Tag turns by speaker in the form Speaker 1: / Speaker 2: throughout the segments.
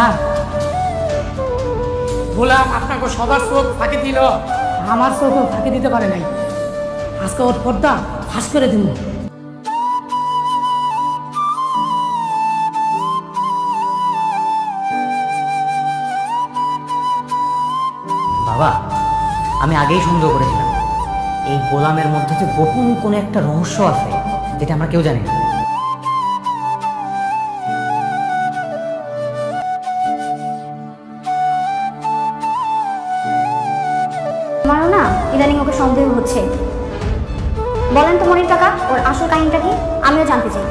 Speaker 1: Sir, গোলাম আপনাকে সবার চোখ ফাঁকি দিল, আমার চোখও ফাঁকি দিতে পারে নাই। আজকে ওর পর্দা ফাঁস করে দিব।
Speaker 2: বাবা, আমি আগেই সন্দেহ করেছিলাম এই গোলামের মধ্যে যে গোপন কোনো একটা রহস্য আছে যেটা আমরা কেউ জানি না।
Speaker 3: আমারও না ইদানিং ওকে সন্দেহ হচ্ছে। বলেন তো মনির কাকা, ওর আসল কাহিনীটা কি? আমিও জানতে চাই।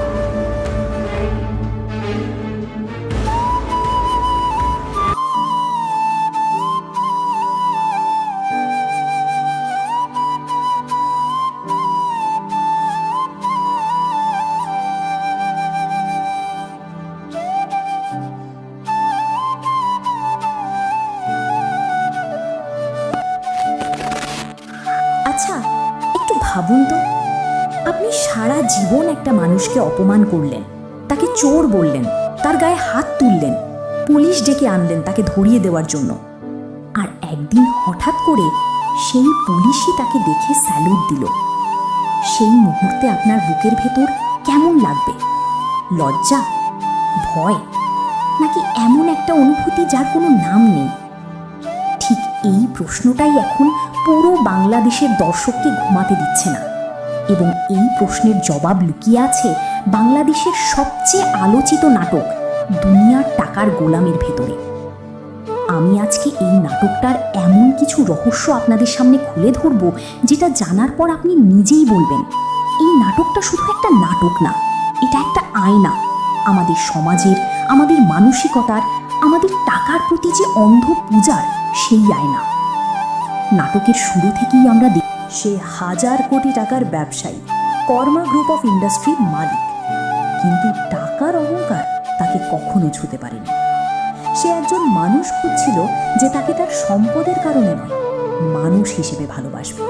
Speaker 4: আচ্ছা, একটু ভাবুন তো, আপনি সারা জীবন একটা মানুষকে অপমান করলেন, তাকে চোর বললেন, তার গায়ে হাত তুললেন, পুলিশ ডেকে আনলেন তাকে ধরিয়ে দেওয়ার জন্য, আর একদিন হঠাৎ করে সেই পুলিশই তাকে দেখে স্যালুট দিল। সেই মুহূর্তে আপনার বুকের ভেতর কেমন লাগবে? লজ্জা, ভয়, নাকি এমন একটা অনুভূতি যার কোনো নাম নেই? ঠিক এই প্রশ্নটাই এখন পুরো বাংলাদেশের দর্শককে ঘুমাতে দিচ্ছে না, এবং এই প্রশ্নের জবাব লুকিয়ে আছে বাংলাদেশের সবচেয়ে আলোচিত নাটক দুনিয়ার টাকার গোলামের ভেতরে। আমি আজকে এই নাটকটার এমন কিছু রহস্য আপনাদের সামনে খুলে ধরব যেটা জানার পর আপনি নিজেই বলবেন এই নাটকটা শুধু একটা নাটক না, এটা একটা আয়না, আমাদের সমাজের, আমাদের মানসিকতার, আমাদের টাকার প্রতি যে অন্ধ পূজার সেই আয়না। নাটকের শুরু থেকেই আমরা দেখি সে 1000 কোটি টাকার ব্যবসায়ী, কর্মা গ্রুপ অফ ইন্ডাস্ট্রির মালিক, কিন্তু টাকার অহংকার তাকে কখনো ছুঁতে পারেনি। সে একজন মানুষ খুঁজছিল যে তাকে তার সম্পদের কারণে নয়, মানুষ হিসেবে ভালোবাসবে।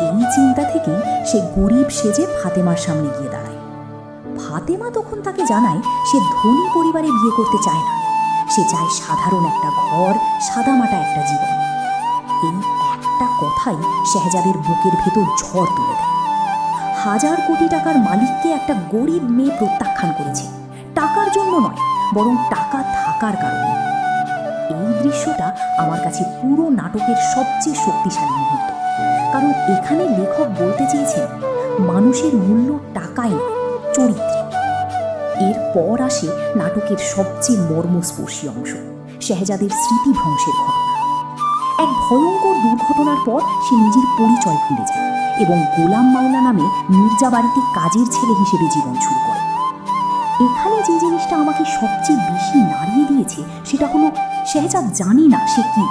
Speaker 4: এই চিন্তা থেকেই সে গরিব সেজে ফাতেমার সামনে গিয়ে দাঁড়ায়। ফাতেমা তখন তাকে জানায় সে ধনী পরিবারে বিয়ে করতে চায় না, সে চায় সাধারণ একটা ঘর, সাদামাটা একটা জীবন। এই একটা কথাই শেহজাদের বুকের ভেতর ঝড় তুলে দেয়। 1000 কোটি টাকার মালিককে একটা গরিব মেয়ে প্রত্যাখ্যান করেছে, টাকার জন্য নয়, বরং টাকা থাকার কারণে। এই দৃশ্যটা আমার কাছে পুরো নাটকের সবচেয়ে শক্তিশালী মুহূর্ত, কারণ এখানে লেখক বলতে চেয়েছেন মানুষের মূল্য টাকায় নয়, চরিত্রে। এরপর আসে নাটকের সবচেয়ে মর্মস্পর্শী অংশ, শেহজাদের স্মৃতিভ্রংশের ঘটনা। এক ভয়ঙ্কর দুর্ঘটনার পর সে নিজের পরিচয় ভুলে যায় এবং গোলাম মাওলা নামে মির্জা বাড়িতে কাজের ছেলে হিসেবে জীবন শুরু করে। এখানে যে জিনিসটা আমাকে সবচেয়ে বেশি নাড়িয়ে দিয়েছে সেটা হলো শেহজাদ জানি না সে কি,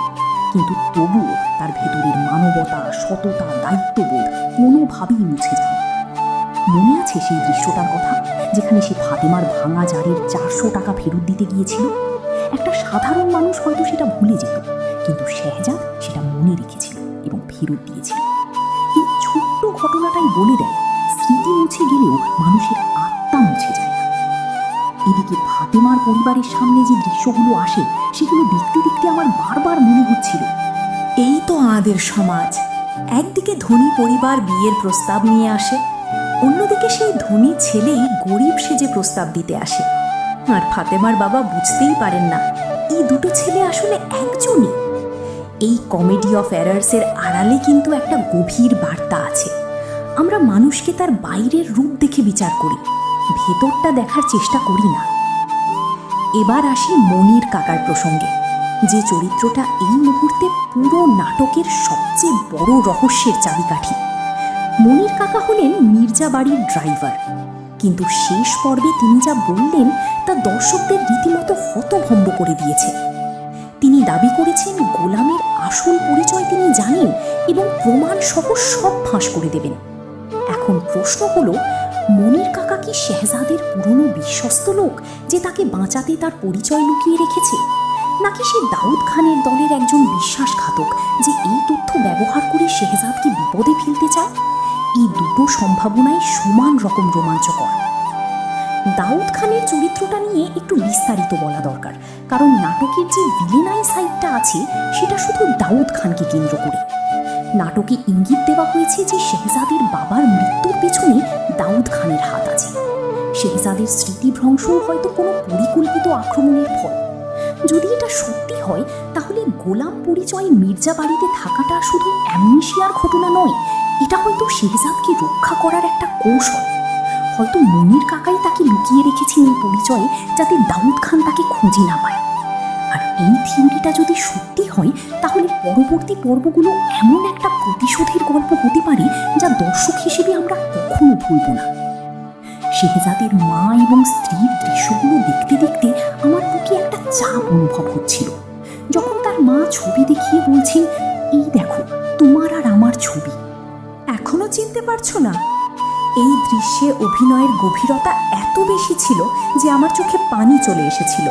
Speaker 4: কিন্তু তবুও তার ভেতরের মানবতা, সততা, দায়িত্ববোধ কোনোভাবেই মুছে যায়। মনে আছে সেই দৃশ্যটার কথা যেখানে সে ফাতেমার ভাঙা জারের 400 টাকা ফেরত দিতে গিয়েছিল? একটা সাধারণ মানুষ হয়তো সেটা ভুলে যেত, কিন্তু শেহজাদ সেটা মনে রেখেছিল এবং ফেরত দিয়েছিল। এই ছোট্ট ঘটনাটাই বলে দেয় স্মৃতি মুছে গেলেও মানুষের আত্মা মুছে যায় না। এদিকে ফাতেমার পরিবারের সামনে যে দৃশ্যগুলো আসে সেগুলো দেখতে দেখতে আমার বারবার মনে হচ্ছিল এই তো আমাদের সমাজ। একদিকে ধনী পরিবার বিয়ের প্রস্তাব নিয়ে আসে, অন্যদিকে সেই ধনী ছেলেই গরিব সেজে প্রস্তাব দিতে আসে, আর ফাতেমার বাবা বুঝতেই পারেন না এই দুটো ছেলে আসলে একজনই। এই কমেডি অফ এরার্সের আড়ালে কিন্তু একটা গভীর বার্তা আছে। আমরা মানুষকে তার বাইরের রূপ দেখে বিচার করি, ভেতরটা দেখার চেষ্টা করি না। এবার আসি মনির কাকার প্রসঙ্গে, যে চরিত্রটা এই মুহূর্তে পুরো নাটকের সবচেয়ে বড় রহস্যের চাবিকাঠি। মনির কাকা হলেন মির্জা বাড়ির ড্রাইভার, কিন্তু শেষ পর্বে তিনি যা বললেন তা দর্শকদের রীতিমতো হতভম্ব করে দিয়েছে। তিনি দাবি করেছেন গোলামের আসল পরিচয় তিনি জানেন এবং প্রমাণ সহ সব ফাঁস করে দেবেন। এখন প্রশ্ন হলো, মনির কাকা কি শেহজাদের পুরনো বিশ্বস্ত লোক যে তাকে বাঁচাতে তার পরিচয় লুকিয়ে রেখেছে, নাকি সে দাউদ খানের দলের একজন বিশ্বাসঘাতক যে এই তথ্য ব্যবহার করে শেহজাদকে বিপদে ফেলতে চায়? এই দুটো সম্ভাবনাই সমান রকম রোমাঞ্চকর। দাউদ খানের চরিত্রটা নিয়ে একটু বিস্তারিত বলা দরকার, কারণ নাটকের যে ভিলেনাই সাইডটা আছে সেটা শুধু দাউদ খানকে কেন্দ্র করে। নাটকে ইঙ্গিত দেওয়া হয়েছে যে শেহজাদের বাবার মৃত্যুর পেছনে দাউদ খানের হাত আছে। শেহজাদের স্মৃতিভ্রংশও হয়তো কোনো পরিকল্পিত আক্রমণের ফল। যদি এটা সত্যি হয় তাহলে গোলাম পরিচয়ে মির্জা বাড়িতে থাকাটা শুধু অ্যামনেশিয়ার ঘটনা নয়, এটা হয়তো শেহজাদকে রক্ষা করার একটা কৌশল। হয়তো মনির কাকাই তাকে লুকিয়ে রেখেছেন এই পরিচয়ে, যাতে দাউদ খান তাকে খুঁজে না পায়। আর এই থিওরিটা যদি সত্যি হয় তাহলে পরবর্তী পর্বগুলো এমন একটা প্রতিশোধের গল্প হতে পারে যা দর্শক হিসেবে আমরা কখনো ভুলব না। শেহজাদের মা এবং স্ত্রীর দৃশ্যগুলো দেখতে দেখতে আমার বুকে একটা চাপ অনুভব হচ্ছিল। যখন তার মা ছবি দেখিয়ে বলছেন, এই দেখো তোমার আর আমার ছবি, এখনো চিনতে পারছো না? এই দৃশ্যে অভিনয়ের গভীরতা এত বেশি ছিল যে আমার চোখে পানি চলে এসেছিল।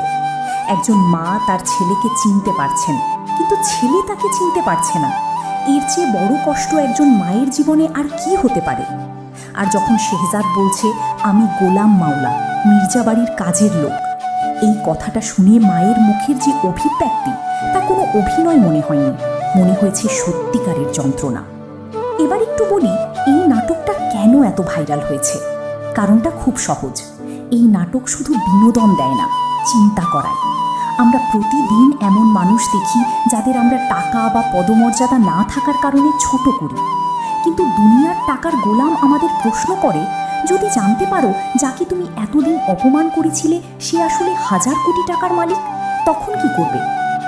Speaker 4: একজন মা তার ছেলেকে চিনতে পারছেন, কিন্তু ছেলে তাকে চিনতে পারছে না। এর চেয়ে বড় কষ্ট একজন মায়ের জীবনে আর কি হতে পারে? আর যখন শেহজাদ বলছে, আমি গোলাম মাওলা, মির্জা বাড়ির কাজের লোক, এই কথাটা শুনে মায়ের মুখের যে অভিব্যক্তি, তা কোনো অভিনয় মনে হয়নি, মনে হয়েছে সত্যিকারের যন্ত্রণা। এবার একটু বলি, এই নাটকটা কেন এত ভাইরাল হয়েছে। কারণটা খুব সহজ। এই নাটক শুধু বিনোদন দেয় না, চিন্তা করায়। আমরা প্রতিদিন এমন মানুষ দেখি যাদের আমরা টাকা বা পদমর্যাদা না থাকার কারণে ছোট করি, কিন্তু দুনিয়ার টাকার গোলাম আমাদের প্রশ্ন করে, যদি জানতে পারো যাকে তুমি এতদিন অপমান করেছিলে সে আসলে 1000 কোটি টাকার মালিক, তখন কি করবে?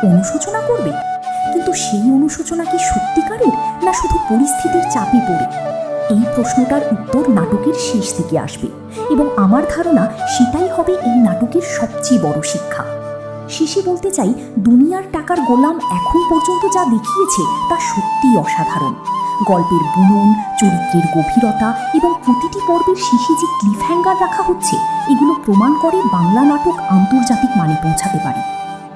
Speaker 4: অনুশোচনা করবে। কিন্তু সেই অনুশোচনা কি সত্যিকারের, না শুধু পরিস্থিতির চাপে পড়ে? এই প্রশ্নটার উত্তর নাটকের শেষ দিকে আসবে, এবং আমার ধারণা সেটাই হবে এই নাটকের সবচেয়ে বড় শিক্ষা। শেষে বলতে চাই, দুনিয়ার টাকার গোলাম এখন পর্যন্ত যা দেখিয়েছে তা সত্যিই অসাধারণ। গল্পের বুনন, চরিত্রের গভীরতা এবং প্রতিটি পর্বের শেষে যে ক্লিফহ্যাঙ্গার রাখা হচ্ছে, এগুলো প্রমাণ করে বাংলা নাটক আন্তর্জাতিক মানে পৌঁছাতে পারে।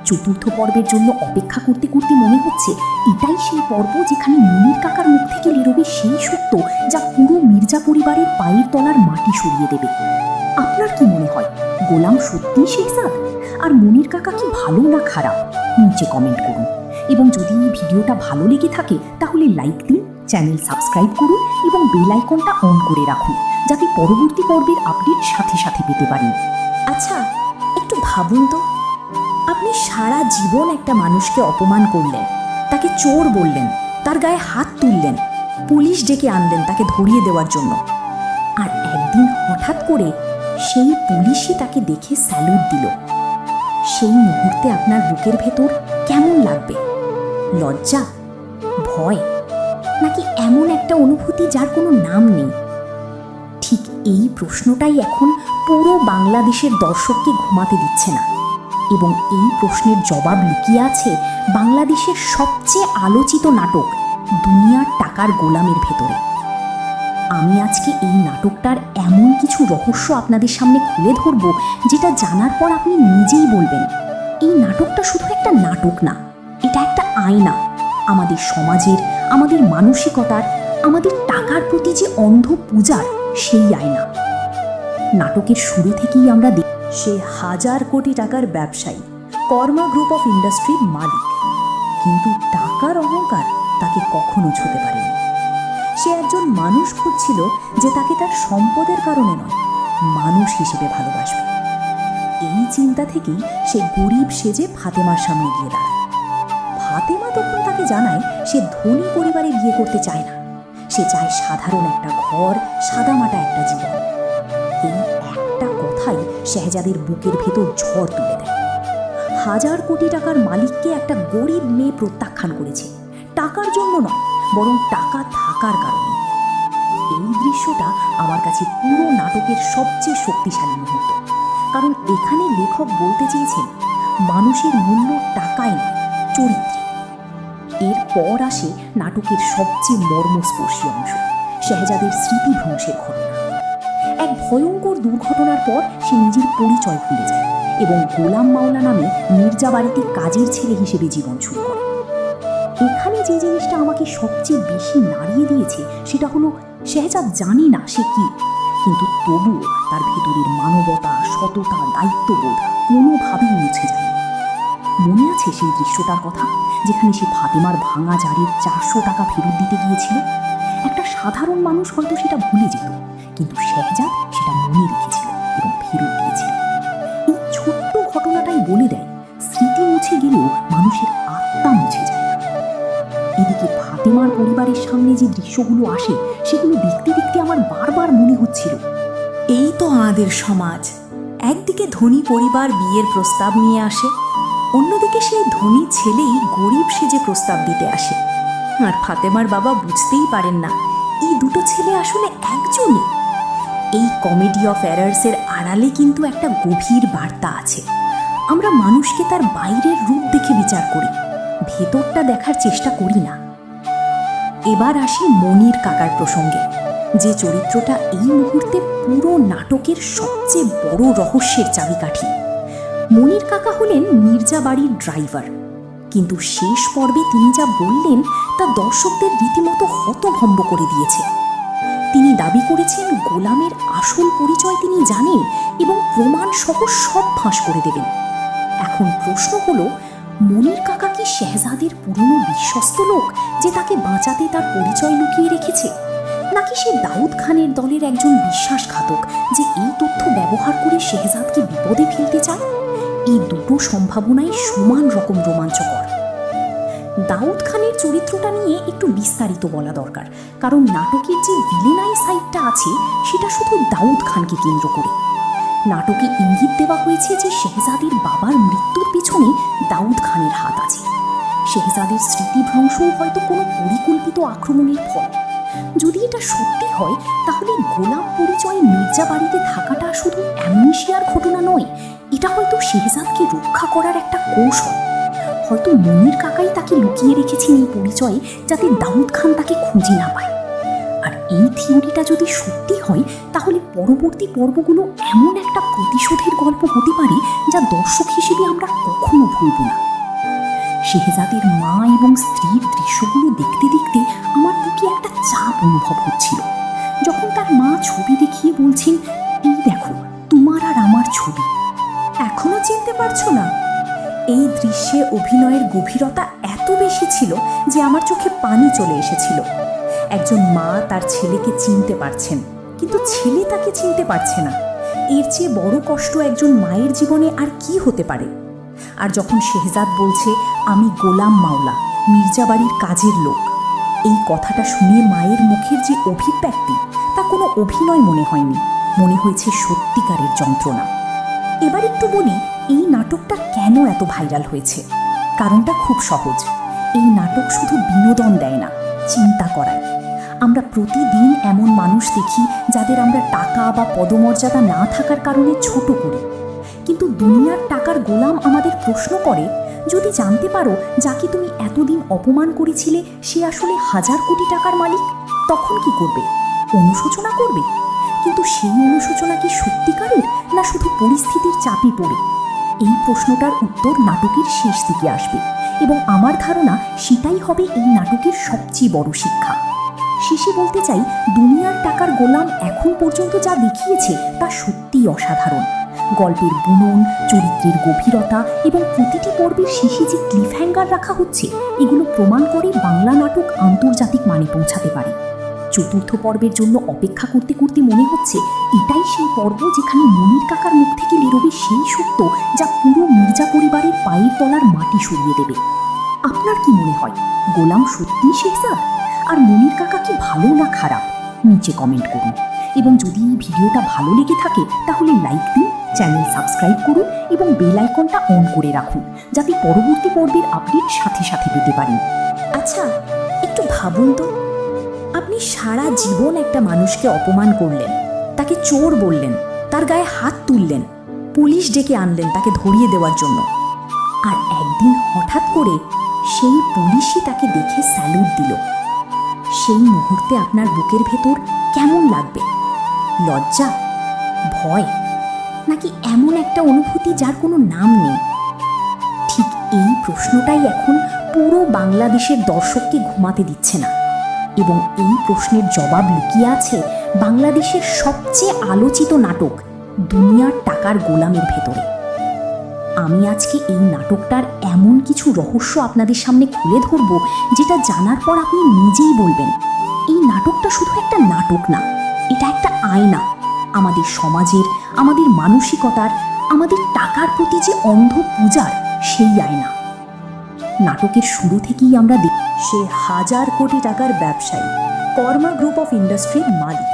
Speaker 4: চতুর্থ পর্বের জন্য অপেক্ষা করতে করতে মনে হচ্ছে এটাই সেই পর্ব যেখানে মনির কাকার মুখ থেকে বেরোবে সেই সত্য যা পুরো মির্জা পরিবারের পায়ের তলার মাটি সরিয়ে দেবে। আপনার কি মনে হয়, গোলাম সত্যিই শেহজাদ? আর মনির কাকা কি ভালো না খারাপ? নিচে কমেন্ট করুন। এবং যদি এই ভিডিওটা ভালো লেগে থাকে তাহলে লাইক দিন, চ্যানেল সাবস্ক্রাইব করুন এবং বেল আইকনটা অন করে রাখুন, যাতে পরবর্তী পর্বের আপডেট সাথে সাথে পেতে পারেন। আচ্ছা, একটু ভাবুন তো, আপনি সারা জীবন একটা মানুষকে অপমান করলেন, তাকে চোর বললেন, তার গায়ে হাত তুললেন, পুলিশ ডেকে আনলেন তাকে ধরিয়ে দেওয়ার জন্য, আর একদিন হঠাৎ করে সেই পুলিশই তাকে দেখে স্যালুট দিল। সেই মুহূর্তে আপনার বুকের ভেতর কেমন লাগবে? লজ্জা, ভয়, নাকি এমন একটা অনুভূতি যার কোনো নাম নেই? ঠিক এই প্রশ্নটাই এখন পুরো বাংলাদেশের দর্শককে ঘুমাতে দিচ্ছে না, এবং এই প্রশ্নের জবাব লুকিয়ে আছে বাংলাদেশের সবচেয়ে আলোচিত নাটক দুনিয়ার টাকার গোলামের ভেতরে। আমি আজকে এই নাটকটার এমন কিছু রহস্য আপনাদের সামনে খুলে ধরব, যেটা জানার পর আপনি নিজেই বলবেন, এই নাটকটা শুধু একটা নাটক না, এটা একটা আয়না। আমাদের সমাজের, আমাদের মানসিকতার, আমাদের টাকার প্রতি যে অন্ধ পূজার সেই আয়না। নাটকের শুরু থেকেই আমরা দেখি সে 1000 কোটি টাকার ব্যবসায়ী, কর্মা গ্রুপ অফ ইন্ডাস্ট্রির মালিক, কিন্তু টাকার অহংকার তাকে কখনো ছুঁতে পারেনি। সে একজন মানুষ খুঁজছিল যে তাকে তার সম্পদের কারণে নয়, মানুষ হিসেবে ভালোবাসবে। এই চিন্তা থেকেই সে গরিব সেজে ফাতেমার সামনে গিয়ে দাঁড়ায়। ফাতেমা তখন তাকে জানায় সে ধনী পরিবারে বিয়ে করতে চায় না, সে চায় সাধারণ একটা ঘর, সাদামাটা একটা জীবন। এই একটা কথাই শেহজাদের বুকের ভেতর ঝড় তুলে দেয়। 1000 কোটি টাকার মালিককে একটা গরিব মেয়ে প্রত্যাখ্যান করেছে, টাকার জন্য নয়, বরং টাকা থাকার কারণে। এই দৃশ্যটা আমার কাছে পুরো নাটকের সবচেয়ে শক্তিশালী মুহূর্ত, কারণ এখানে লেখক বলতে চেয়েছেন মানুষের মূল্য টাকায় নয়, চরিত্রে। এরপর আসে নাটকের সবচেয়ে মর্মস্পর্শী অংশ, শেহজাদের স্মৃতিভ্রংশের ঘটনা। এক ভয়ঙ্কর দুর্ঘটনার পর সে নিজের পরিচয় ভুলে যায় এবং গোলাম মাওলা নামে মির্জা বাড়িতে কাজের ছেলে হিসেবে জীবন শুরু করে। এখানে যে জিনিসটা আমাকে সবচেয়ে বেশি নাড়িয়ে দিয়েছে সেটা হলো শেহজাদ জানি না সে কি, কিন্তু তবুও তার ভেতরের মানবতা, সততা, দায়িত্ববোধ কোনোভাবেই মুছে যায়। মনে আছে সেই দৃশ্যটার কথা, যেখানে সে ফাতেমার ভাঙা জারির 400 টাকা ফেরত দিতে গিয়েছিল? একটা সাধারণ মানুষ হয়তো সেটা ভুলে যেত, কিন্তু শেহজাদ সেটা মনে রেখেছিল এবং ফেরত দিয়েছিল। এই ছোট্ট ঘটনাটাই বলে দেয়, স্মৃতি মুছে গেলেও মানুষের আত্মা মুছে যায় না। এদিকে ফাতেমার পরিবারের সামনে যে দৃশ্যগুলো আসে, সেগুলো দেখতে দেখতে আমার বারবার মনে হচ্ছিল, এই তো আমাদের সমাজ। একদিকে ধনী পরিবার বিয়ের প্রস্তাব নিয়ে আসে, অন্যদিকে সেই ধনী ছেলেই গরিব সেজে প্রস্তাব দিতে আসে। আর ফাতেমার বাবা বুঝতেই পারেন না এই দুটো ছেলে আসলে একজনই। এই কমেডি অফ এরার্সের আড়ালে কিন্তু একটা গভীর বার্তা আছে। আমরা মানুষকে তার বাইরের রূপ দেখে বিচার করি, ভেতরটা দেখার চেষ্টা করি না। এবার আসি মনির কাকার প্রসঙ্গে, যে চরিত্রটা এই মুহূর্তে পুরো নাটকের সবচেয়ে বড় রহস্যের চাবিকাঠি। মনির কাকা হলেন মির্জা বাড়ির ড্রাইভার, কিন্তু শেষ পর্বে তিনি যা বললেন তা দর্শকদের রীতিমতো হতভম্ব করে দিয়েছে। তিনি দাবি করেছেন গোলামের আসল পরিচয় তিনি জানেন এবং প্রমাণ সহ সব ফাঁস করে দেবেন। এখন প্রশ্ন হলো, মনির কাকা কি শেহজাদের পুরনো বিশ্বস্ত লোক যে তাকে বাঁচাতে তার পরিচয় লুকিয়ে রেখেছে, নাকি সে দাউদ খানের দলের একজন বিশ্বাসঘাতক যে এই তথ্য ব্যবহার করে শেহজাদকে বিপদে ফেলতে চায়? এই দুটো সম্ভাবনাই সমান রকম রোমাঞ্চকর। দাউদ খানের চরিত্রটা নিয়ে একটু বিস্তারিত বলা দরকার, কারণ নাটকের যে ভিলেনাই সাইডটা আছে সেটা শুধু দাউদ খানকে কেন্দ্র করে। নাটকে ইঙ্গিত দেওয়া হয়েছে যে শেহজাদের বাবার মৃত্যুর পিছনে দাউদ খানের হাত আছে। শেহজাদের স্মৃতিভ্রংশও হয়তো কোনো পরিকল্পিত আক্রমণের ফল। যদি এটা সত্যি হয়, তাহলে গোলাম পরিচয়ে মির্জা বাড়িতে থাকাটা শুধু অ্যামনেশিয়ার ঘটনা নয়, এটা হয়তো শেহজাদকে রক্ষা করার একটা কৌশল। হয়তো মনির কাকাই তাকে লুকিয়ে রেখেছেন এই পরিচয়ে, যাতে দাউদ খান তাকে খুঁজে না পায়। আর এই থিওরিটা যদি সত্যি হয়, তাহলে পরবর্তী পর্বগুলো এমন একটা প্রতিশোধের গল্প হতে পারে যা দর্শক হিসেবে আমরা কখনো ভুলব না। শেহজাদের মা এবং স্ত্রীর দৃশ্যগুলো দেখতে দেখতে আমার বুকে একটা চাপ অনুভব হচ্ছিল। যখন তার মা ছবি দেখিয়ে বলছেন, এই দেখো তোমার আর আমার ছবি, এখনো চিনতে পারছো না? এই দৃশ্যে অভিনয়ের গভীরতা এত বেশি ছিল যে আমার চোখে পানি চলে এসেছিল। একজন মা তার ছেলেকে চিনতে পারছেন, কিন্তু ছেলে তাকে চিনতে পারছে না। এর চেয়ে বড় কষ্ট একজন মায়ের জীবনে আর কি হতে পারে? আর যখন শেহজাদ বলছে, আমি গোলাম মাওলা, মির্জা বাড়ির কাজের লোক, এই কথাটা শুনে মায়ের মুখের যে অভিব্যক্তি, তা কোনো অভিনয় মনে হয়নি, মনে হয়েছে সত্যিকারের যন্ত্রণা। এবার একটু বলি, এই নাটকটা কেন এত ভাইরাল হয়েছে। কারণটা খুব সহজ। এই নাটক শুধু বিনোদন দেয় না, চিন্তা করায়। আমরা প্রতিদিন এমন মানুষ দেখি যাদের আমরা টাকা বা পদমর্যাদা না থাকার কারণে ছোট করি, কিন্তু দুনিয়ার টাকার গোলাম আমাদের প্রশ্ন করে, যদি জানতে পারো যাকে তুমি এতদিন অপমান করেছিলে সে আসলে 1000 কোটি টাকার মালিক, তখন কি করবে? অনুশোচনা করবে। কিন্তু সেই অনুশোচনা কি সত্যিকারের, না শুধু পরিস্থিতির চাপে পড়ে? এই প্রশ্নটার উত্তর নাটকের শেষ দিকে আসবে, এবং আমার ধারণা সেটাই হবে এই নাটকের সবচেয়ে বড় শিক্ষা। শেষে বলতে চাই, দুনিয়ার টাকার গোলাম এখন পর্যন্ত যা দেখিয়েছে তা সত্যিই অসাধারণ। গল্পের বুনন, চরিত্রের গভীরতা এবং প্রতিটি পর্বের শেষে যে ক্লিফহ্যাঙ্গার রাখা হচ্ছে, এগুলো প্রমাণ করে বাংলা নাটক আন্তর্জাতিক মানে পৌঁছাতে পারে। চতুর্থ পর্বের জন্য অপেক্ষা করতে করতে মনে হচ্ছে এটাই সেই পর্ব যেখানে মনির কাকার মুখ থেকে বেরোবে সেই সত্য যা পুরো মির্জা পরিবারের পায়ের তলার মাটি সরিয়ে দেবে। আপনার কি মনে হয়, গোলাম সত্যিই শেহজাদ? আর মনির কাকা কি ভালো না খারাপ? নিচে কমেন্ট করুন। এবং যদি এই ভিডিওটা ভালো লেগে থাকে তাহলে লাইক দিন, চ্যানেল সাবস্ক্রাইব করুন এবং বেল আইকনটা অন করে রাখুন, যাতে পরবর্তী পর্বের আপডেট সাথে সাথে পেতে পারেন। আচ্ছা, একটু ভাবুন তো, আপনি সারা জীবন একটা মানুষকে অপমান করলেন, তাকে চোর বললেন, তার গায়ে হাত তুললেন, পুলিশ ডেকে আনলেন তাকে ধরিয়ে দেওয়ার জন্য, আর একদিন হঠাৎ করে সেই পুলিশই তাকে দেখে স্যালুট দিল। সেই মুহূর্তে আপনার বুকের ভেতর কেমন লাগবে? লজ্জা, ভয়, নাকি এমন একটা অনুভূতি যার কোনো নাম নেই? ঠিক এই প্রশ্নটাই এখন পুরো বাংলাদেশের দর্শককে ঘুমাতে দিচ্ছে না, এবং এই প্রশ্নের জবাব লুকিয়ে আছে বাংলাদেশের সবচেয়ে আলোচিত নাটক দুনিয়ার টাকার গোলামের ভেতরে। আমি আজকে এই নাটকটার এমন কিছু রহস্য আপনাদের সামনে খুলে ধরব, যেটা জানার পর আপনি নিজেই বলবেন এই নাটকটা শুধু একটা নাটক না, এটা একটা আয়না। আমাদের সমাজের, আমাদের মানসিকতার, আমাদের টাকার প্রতি যে অন্ধ পূজার সেই আয়না। নাটকের শুরু থেকেই আমরা দেখি সে 1000 কোটি টাকার ব্যবসায়ী, কর্মা গ্রুপ অফ ইন্ডাস্ট্রির মালিক,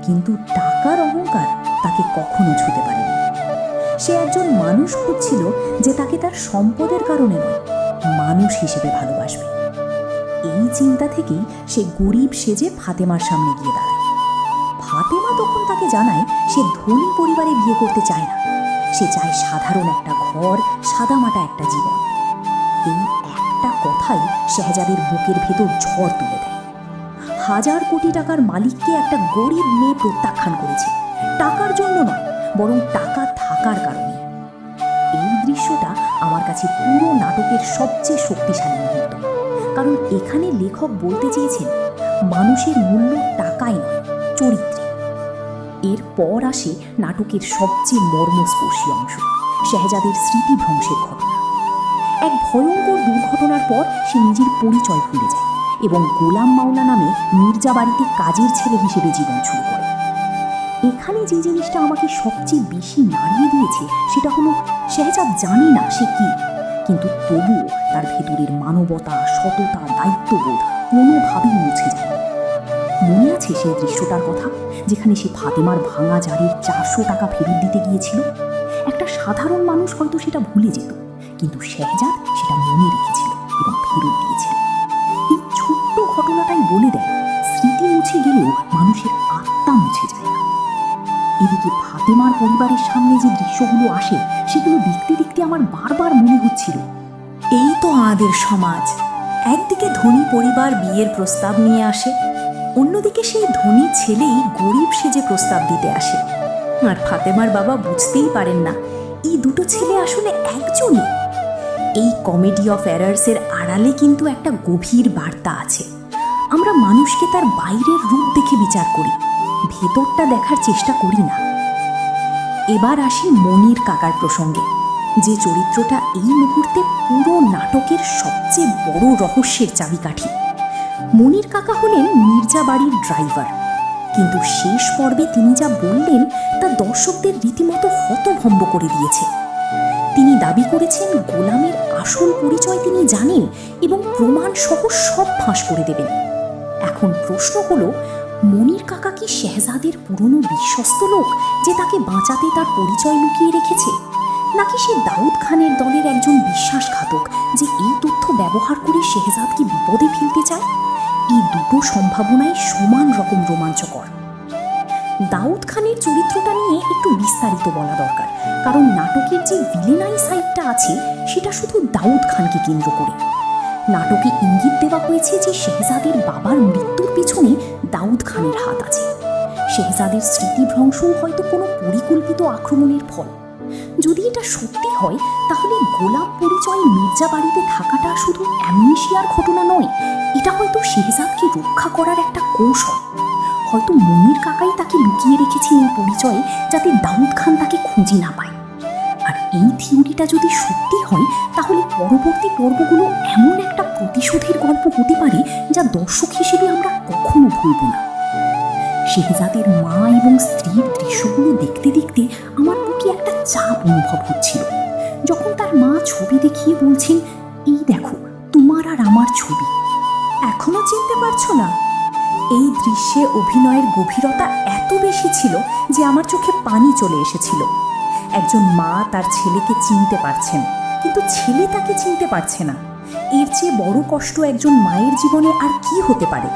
Speaker 4: কিন্তু টাকার অহংকার তাকে কখনো ছুতে পারেনি। সে একজন মানুষ খুঁজছিল যে তাকে তার সম্পদের কারণে নয়, মানুষ হিসেবে ভালোবাসবে। এই চিন্তা থেকেই সে গরিব সেজে ফাতেমার সামনে গিয়ে দাঁড়ায়। ফাতেমা তখন তাকে জানায় সে ধনী পরিবারে বিয়ে করতে চায় না, সে চায় সাধারণ একটা ঘর, সাদামাটা একটা জীবন। এই একটা কথাই শেহজাদের বুকের ভেতর ঝড় তুলে দেয়। 1000 কোটি টাকার মালিককে একটা গরিব মেয়ে প্রত্যাখ্যান করেছে, টাকার জন্য নয়, বরং টাকা থাকার কারণে। এই দৃশ্যটা আমার কাছে পুরো নাটকের সবচেয়ে শক্তিশালী মুহূর্ত, কারণ এখানে লেখক বলতে চেয়েছেন মানুষের মূল্য টাকায় নয়, চরিত্রে। এরপর আসে নাটকের সবচেয়ে মর্মস্পর্শী অংশ, শেহজাদের স্মৃতিভ্রংশের ঘটনা। এক ভয়ঙ্কর দুর্ঘটনার পর সে নিজের পরিচয় ভুলে যায় এবং গোলাম মাওলা নামে মির্জা বাড়িতে কাজের ছেলে হিসেবে জীবন শুরু করে। এখানে যে জিনিসটা আমাকে সবচেয়ে বেশি নাড়িয়ে দিয়েছে সেটা হলো শেহজাদ জানে না সে কি, কিন্তু তবুও তার ভেতরের মানবতা, সততা, দায়িত্ববোধ কোনোভাবেই মুছে যায় না। মনে আছে সেই দৃশ্যটার কথা, যেখানে সে ফাতেমার ভাঙা জারির 400 টাকা ফেরত দিতে গিয়েছিল? একটা সাধারণ মানুষ হয়তো সেটা ভুলে যেত, কিন্তু শেহজাদ সেটা মনে রেখেছিল এবং ফেরত দিয়েছিল। এই ছোট্ট ঘটনাটাই বলে দেয় স্মৃতি মুছে গেলেও মানুষের আত্মা মুছে যায় না। এদিকে ফাতেমার পরিবারের সামনে যে দৃশ্যগুলো আসে সেগুলো দেখতে দেখতে আমার বারবার মনে হচ্ছিল এই তো আমাদের সমাজ। একদিকে ধনী পরিবার বিয়ের প্রস্তাব নিয়ে আসে, অন্যদিকে সেই ধনী ছেলেই গরিব সেজে প্রস্তাব দিতে আসে। আর ফাতেমার বাবা বুঝতেই পারেন না এই দুটো ছেলে আসলে একজনই। এই কমেডি অফ এরার্সের আড়ালে কিন্তু একটা গভীর বার্তা আছে। আমরা মানুষকে তার বাইরের রূপ দেখে বিচার করি, ভেতরটা দেখার চেষ্টা করি না। এবার আসি মনির কাকার প্রসঙ্গে, যে চরিত্রটা এই মুহূর্তে পুরো নাটকের সবচেয়ে বড় রহস্যের চাবিকাঠি। মনির কাকা হলেন মির্জা বাড়ির ড্রাইভার, কিন্তু শেষ পর্বে তিনি যা বললেন তা দর্শকদের রীতিমতো হতভম্ব করে দিয়েছে। তিনি দাবি করেছেন গোলামের আসল পরিচয় তিনি জানেন এবং প্রমাণ সহ সব ফাঁস করে দেবেন। এখন প্রশ্ন হলো, মনির কাকা কি শেহজাদের পুরনো বিশ্বস্ত লোক যে তাকে বাঁচাতে তার পরিচয় লুকিয়ে রেখেছে, নাকি সে দাউদ খানের দলের একজন বিশ্বাসঘাতক যে এই তথ্য ব্যবহার করে শেহজাদকে বিপদে ফেলতে চায়? এই দুটো সম্ভাবনাই সমান রকম রোমাঞ্চকর। দাউদ খানের চরিত্রটা নিয়ে একটু বিস্তারিত বলা দরকার, কারণ নাটকের যে ভিলেনাই সাইডটা আছে সেটা শুধু দাউদ খানকে কেন্দ্র করে। নাটকে ইঙ্গিত দেওয়া হয়েছে যে শেহজাদের বাবার মৃত্যুর পিছনে দাউদ খানের হাত আছে। শেহজাদের স্মৃতিভ্রংশও হয়তো কোনো পরিকল্পিত আক্রমণের ফল। যদি এটা সত্যি হয়, তাহলে গোলাম পরিচয়ে মির্জা বাড়িতে থাকাটা শুধু অ্যামনেশিয়ার ঘটনা নয়, এটা হয়তো শেহজাদকে রক্ষা করার একটা কৌশল। হয়তো মনির কাকাই তাকে লুকিয়ে রেখেছেন এই পরিচয়ে, যাতে দাউদ খান তাকে খুঁজে না পায়। আর এই থিওরিটা যদি সত্যি হয়, তাহলে পরবর্তী পর্বগুলো এমন একটা প্রতিশোধের গল্প হতে পারে যা দর্শক হিসেবে আমরা কখনো ভুলব না। শেহজাদের মা এবং স্ত্রীর দৃশ্যগুলো দেখতে দেখতে আমার বুকে একটা চাপ অনুভব হচ্ছিল। যখন তার মা ছবি দেখিয়ে বলছেন, এই দেখো তোমার আর আমার ছবি, এখনো চিনতে পারছো না? এই দৃশ্যে অভিনয়ের গভীরতা এত বেশি ছিল যে আমার চোখে পানি চলে এসেছিল। একজন মা তার ছেলেকে চিনতে পারছেন, কিন্তু ছেলে তাকে চিনতে পারছে না। এর চেয়ে বড় কষ্ট একজন মায়ের জীবনে আর কি হতে পারে?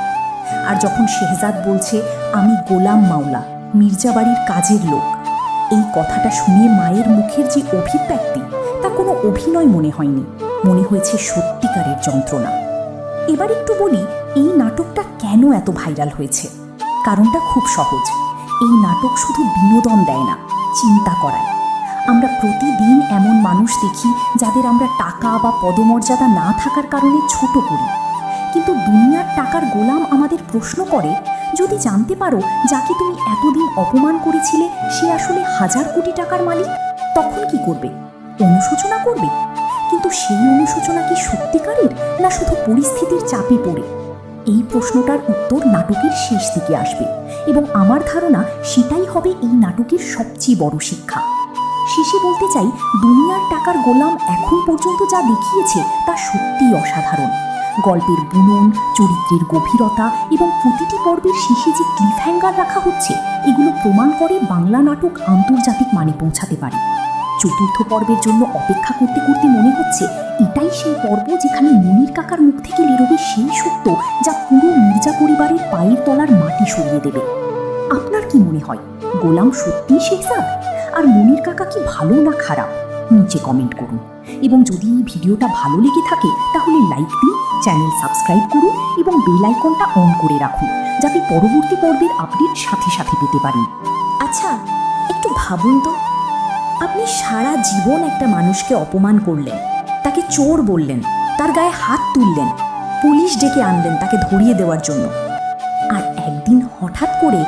Speaker 4: আর যখন শেহজাদ বলছে, আমি গোলাম মাওলা, মির্জা বাড়ির কাজের লোক, এই কথাটা শুনে মায়ের মুখের যে অভিব্যক্তি, তা কোনো অভিনয় মনে হয়নি, মনে হয়েছে সত্যিকারের যন্ত্রণা। এবার একটু বলি, এই নাটকটা কেন এত ভাইরাল হয়েছে। কারণটা খুব সহজ। এই নাটক শুধু বিনোদন দেয় না, চিন্তা করায়। আমরা প্রতিদিন এমন মানুষ দেখি যাদের আমরা টাকা বা পদমর্যাদা না থাকার কারণে ছোট করি, কিন্তু দুনিয়ার টাকার গোলাম আমাদের প্রশ্ন করে, যদি জানতে পারো যাকে তুমি এতদিন অপমান করেছিলে সে আসলে 1000 কোটি টাকার মালিক, তখন কি করবে? অনুশোচনা করবে? কিন্তু সেই অনুশোচনা কি সত্যিকারের, না শুধু পরিস্থিতির চাপে পড়ে? এই প্রশ্নটার উত্তর নাটকের শেষ দিকে আসবে এবং আমার ধারণা সেটাই হবে এই নাটকের সবচেয়ে বড় শিক্ষা। শেষে বলতে চাই, দুনিয়ার টাকার গোলাম এখন পর্যন্ত যা দেখিয়েছে তা সত্যিই অসাধারণ। গল্পের বুনন, চরিত্রের গভীরতা এবং প্রতিটি পর্বের শেষে যে ক্লিফ হ্যাঙ্গার রাখা হচ্ছে, এগুলো প্রমাণ করে বাংলা নাটক আন্তর্জাতিক মানে পৌঁছাতে পারে। চতুর্থ পর্বের জন্য অপেক্ষা করতে করতে মনে হচ্ছে এটাই সেই পর্ব যেখানে মনির কাকার মুখ থেকে বেরোবে সেই সত্য যা পুরো মির্জা পরিবারের পায়ের তলার মাটি সরিয়ে দেবে। আপনার কি মনে হয়, গোলাম সত্যিই শেহজাদ? আর মনির কাকা কি ভালো না খারাপ? নিচে কমেন্ট করুন। এবং যদি এই ভিডিওটা ভালো লেগে থাকে তাহলে লাইক দিন, চ্যানেল সাবস্ক্রাইব করুন এবং বেল আইকনটা অন করে রাখুন, যাতে পরবর্তী পর্বের আপডেট সাথে সাথে পেতে পারেন। আচ্ছা, একটু ভাবুন তো, আপনি সারা জীবন একটা মানুষকে অপমান করলেন, তাকে চোর বললেন, তার গায়ে হাত তুললেন, পুলিশ ডেকে আনলেন তাকে ধরিয়ে দেওয়ার জন্য। আর একদিন হঠাৎ করে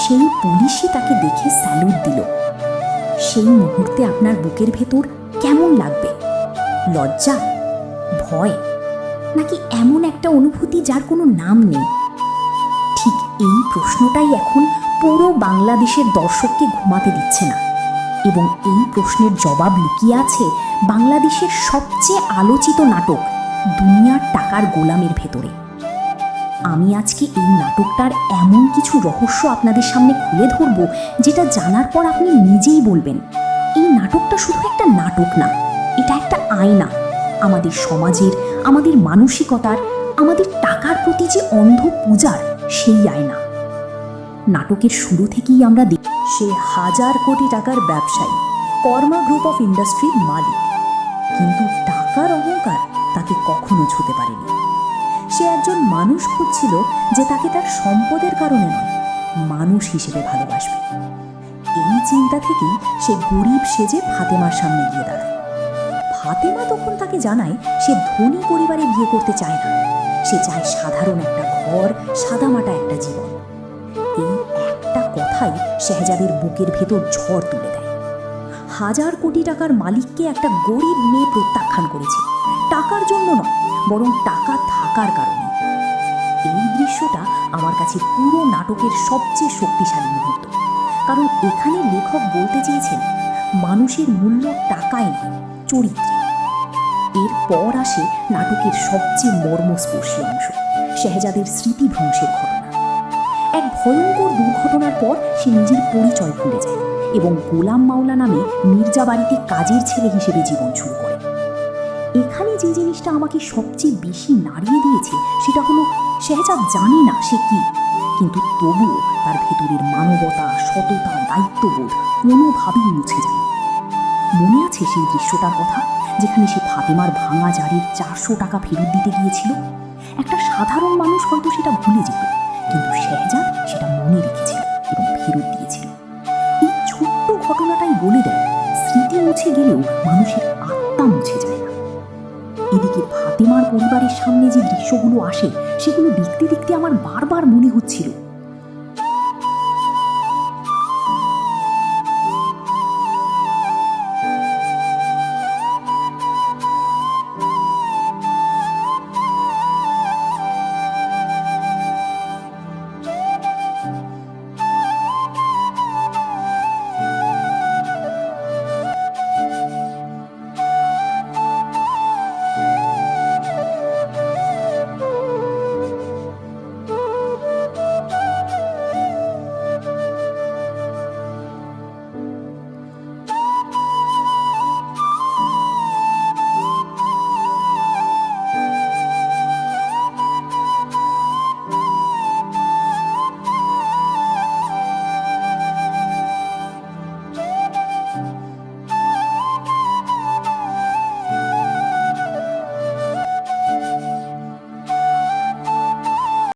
Speaker 4: সেই পুলিশই তাকে দেখে স্যালুট দিল। সেই মুহূর্তে আপনার বুকের ভেতর কেমন লাগবে? লজ্জা, ভয়, নাকি এমন একটা অনুভূতি যার কোনো নাম নেই? ঠিক এই প্রশ্নটাই এখন পুরো বাংলাদেশের দর্শককে ঘুমাতে দিচ্ছে না, এবং এই প্রশ্নের জবাব লুকিয়ে আছে বাংলাদেশের সবচেয়ে আলোচিত নাটক দুনিয়ার টাকার গোলামের ভেতরে। আমি আজকে এই নাটকটার এমন কিছু রহস্য আপনাদের সামনে খুলে ধরব যেটা জানার পর আপনি নিজেই বলবেন, এই নাটকটা শুধু একটা নাটক না, এটা একটা আয়না। আমাদের সমাজের, আমাদের মানসিকতার, আমাদের টাকার প্রতি যে অন্ধ পূজার সেই আয়না। নাটকের শুরু থেকেই আমরা দেখি সে 1000 কোটি টাকার ব্যবসায়ী, কর্মা গ্রুপ অফ ইন্ডাস্ট্রির মালিক, কিন্তু টাকার অহংকার তাকে কখনো ছুতে পারেনি। সে একজন মানুষ খুঁজছিল যে তাকে তার সম্পদের কারণে নয়, মানুষ হিসেবে ভালোবাসবে। এই চিন্তা থেকেই সে গরিব সেজে ফাতেমার সামনে গিয়ে দাঁড়ায়। ফাতেমা তখন তাকে জানায় সে ধনী পরিবারে বিয়ে করতে চায় না, সে চায় সাধারণ একটা ঘর, সাদামাটা একটা জীবন। এই একটা কথাই শেহজাদের বুকের ভেতর ঝড় তুলে দেয়। 1000 কোটি টাকার মালিককে একটা গরিব মেয়ে প্রত্যাখ্যান করেছে, টাকার জন্য নয়, বরং টাকা থাকার কারণে। এই দৃশ্যটা আমার কাছে পুরো নাটকের সবচেয়ে শক্তিশালী মুহূর্ত, কারণ এখানে লেখক বলতে চেয়েছেন মানুষের মূল্য টাকায় নয়, চরিত্রে। এরপর আসে নাটকের সবচেয়ে মর্মস্পর্শী অংশ, শেহজাদের স্মৃতিভ্রংশের ঘটনা। এক ভয়ঙ্কর দুর্ঘটনার পর সে নিজের পরিচয় ভুলে যায় এবং গোলাম মাওলা নামে মির্জা বাড়িতে কাজের ছেলে হিসেবে জীবন শুরু করে। এখানে যে জিনিসটা আমাকে সবচেয়ে বেশি নাড়িয়ে দিয়েছে সেটা হলো শেহজাদ জানে না সে কি, কিন্তু তবুও তার ভেতরের মানবতা, সততা, দায়িত্ববোধ কোনোভাবেই মুছে যায়। মনে আছে সেই দৃশ্যটার কথা যেখানে সে ফাতেমার ভাঙা জারের 400 টাকা ফেরত দিতে গিয়েছিল? একটা সাধারণ মানুষ হয়তো সেটা ভুলে যেত, কিন্তু শেহজাদ সেটা মনে রেখেছিল এবং ফেরত দিয়েছিল। এই ছোট্ট ঘটনাটাই বলে দেয় স্মৃতি মুছে গেলেও মানুষের আত্মা মুছে যায় না। এদিকে ফাতেমার পরিবারের সামনে যে দৃশ্যগুলো আসে সেগুলো দেখতে দেখতে আমার বারবার মনে হচ্ছিল